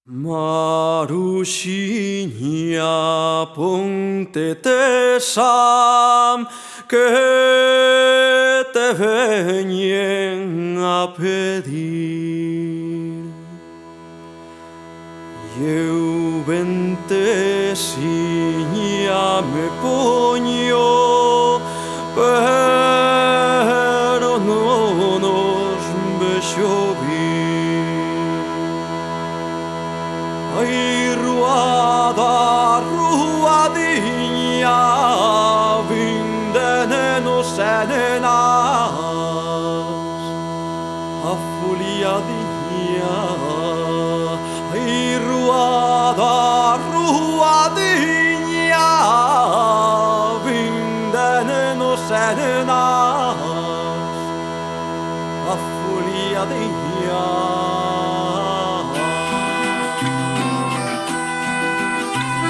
Marusiña, ponte-te sam, que te veñen a pedir. Eu ventesiña me poño, pero non os vexo vir. Ai, ruada, ruadiña, vinde nenos e nenas, a foliadiña. Ai, ruada, ruadiña, vinde nenos e nenas, a foliadiña.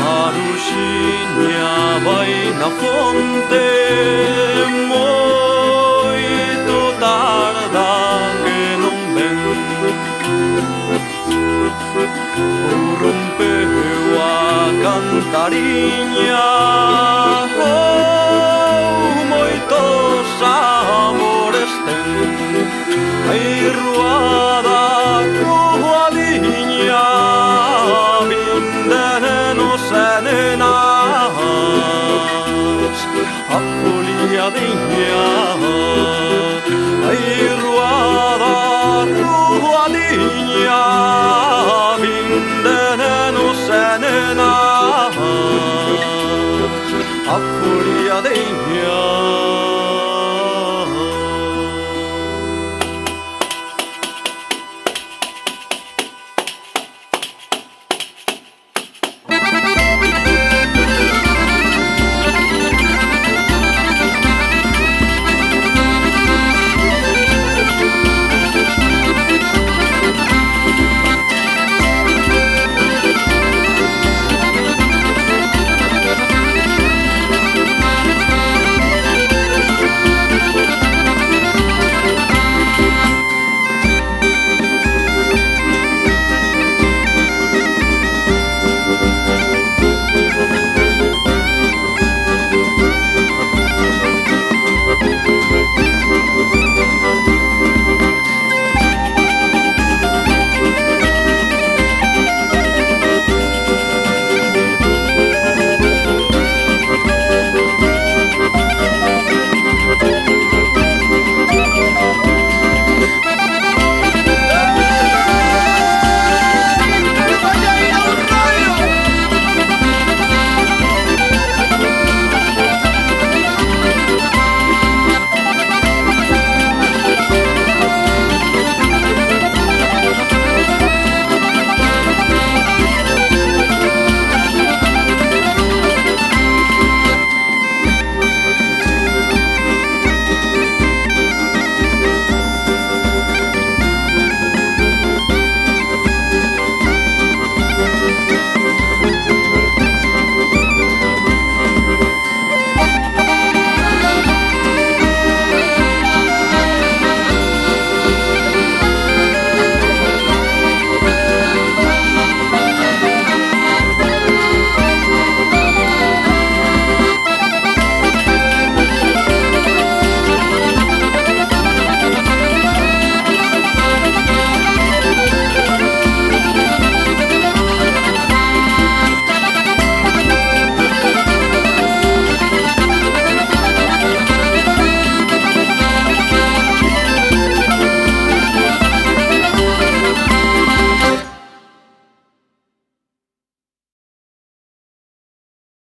Marusiña vai na fonte, moito tarda que non ven. Ou rompeu a cantariña, ou moitos amores ten. Ai,